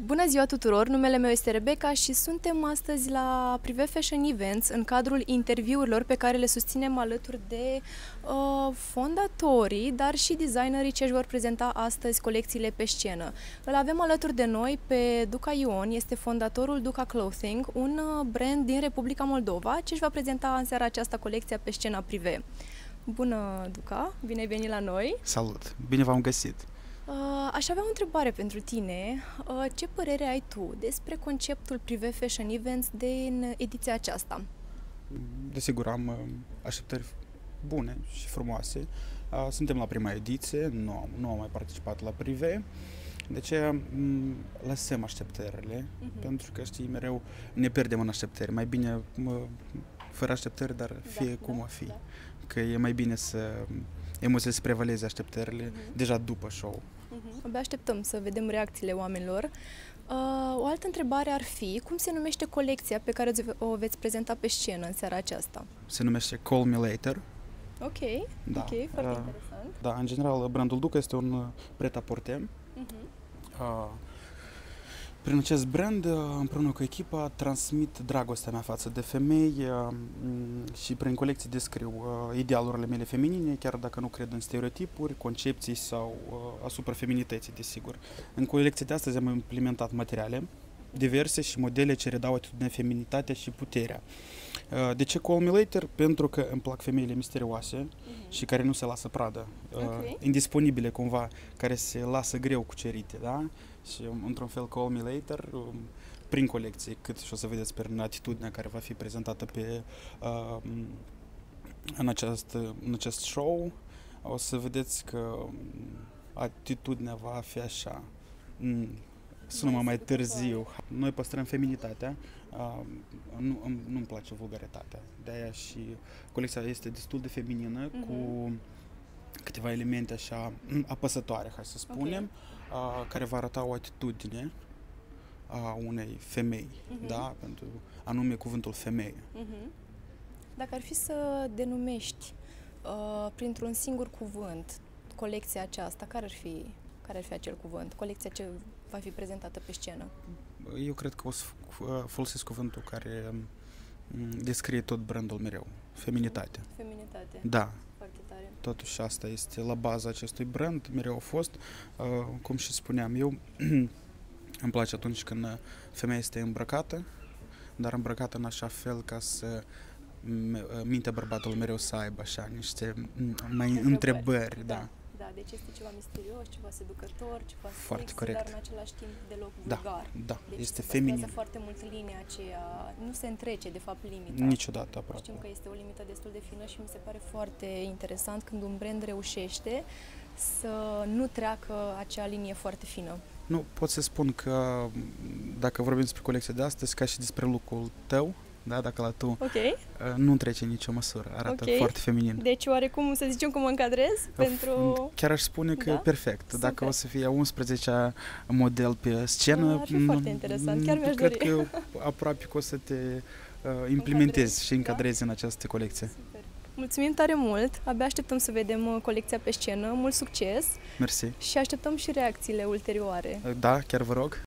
Bună ziua tuturor, numele meu este Rebecca și suntem astăzi la Privé Fashion Events în cadrul interviurilor pe care le susținem alături de fondatorii, dar și designerii ce își vor prezenta astăzi colecțiile pe scenă. Îl avem alături de noi pe Duca Ion, este fondatorul Duca Clothing, un brand din Republica Moldova ce își va prezenta în seara aceasta colecția pe scena Privé. Bună, Duca, bine ai venit la noi! Salut! Bine v-am găsit! Aș avea o întrebare pentru tine. Ce părere ai tu despre conceptul Privé Fashion Events din ediția aceasta? Desigur, am așteptări bune și frumoase. Suntem la prima ediție, nu am mai participat la Privé. De aceea lăsăm așteptările, pentru că, știi, mereu ne pierdem în așteptări. Mai bine fără așteptări, dar fie cum o fi. Că e mai bine să emoțiile să prevaleze așteptările deja după show. Abia așteptăm să vedem reacțiile oamenilor. O altă întrebare ar fi, cum se numește colecția pe care o veți prezenta pe scenă în seara aceasta? Se numește Call Me Later. Ok, Da. Ok, foarte interesant. Da, în general, brandul Duca este un pret-a-porter. Prin acest brand, împreună cu echipa, transmit dragostea mea față de femei și prin colecții descriu idealurile mele feminine, chiar dacă nu cred în stereotipuri, concepții sau asupra feminității, desigur. În colecția de astăzi am implementat materiale diverse și modele ce redau atitudinea, feminitatea și puterea. De ce Call Me Later? Pentru că îmi plac femeile misterioase și care nu se lasă pradă, indisponibile cumva, care se lasă greu cucerite, da? Și într-un fel Call Me Later, prin colecție, cât și o să vedeți prin atitudinea care va fi prezentată în acest show, o să vedeți că atitudinea va fi așa, sună mai târziu. Noi păstrăm feminitatea, nu-mi place vulgaritatea, de-aia și colecția este destul de feminină, cu câteva elemente așa apăsătoare, hai să spunem, care va arăta o atitudine a unei femei, da? Pentru anume cuvântul femeie. Dacă ar fi să denumești printr-un singur cuvânt colecția aceasta, care ar fi acel cuvânt? Colecția ce va fi prezentată pe scenă? Eu cred că o să folosesc cuvântul care descrie tot brandul mereu. Feminitate. Feminitate. Da. Foarte tare. Totuși asta este la baza acestui brand, mereu a fost. Cum și spuneam eu, îmi place atunci când femeia este îmbrăcată, dar îmbrăcată în așa fel ca să mintea bărbatului mereu să aibă așa niște întrebări, da. Da, deci este ceva misterios, ceva seducător, ceva foarte sexy, corect. dar în același timp deloc vulgar. Da, deci este se feminin. păstrează foarte mult linia aceea, nu se întrece de fapt limita. Niciodată aproape. Știm că este o limită destul de fină și mi se pare foarte interesant când un brand reușește să nu treacă acea linie foarte fină. Nu, pot să spun că dacă vorbim despre colecția de astăzi, ca și despre look-ul tău, da, dacă la tu nu trece nicio măsură, arată foarte feminin. Deci oarecum să zicem cum mă încadrez pentru... Chiar aș spune că perfect. Super. Dacă o să fie 11-a model pe scenă, ar fi foarte interesant, chiar mi-aș cred dori. că aproape că o să te implementezi și încadrezi în această colecție. Super. Mulțumim tare mult, abia așteptăm să vedem colecția pe scenă, mult succes! Mersi! Și așteptăm și reacțiile ulterioare. Da, chiar vă rog!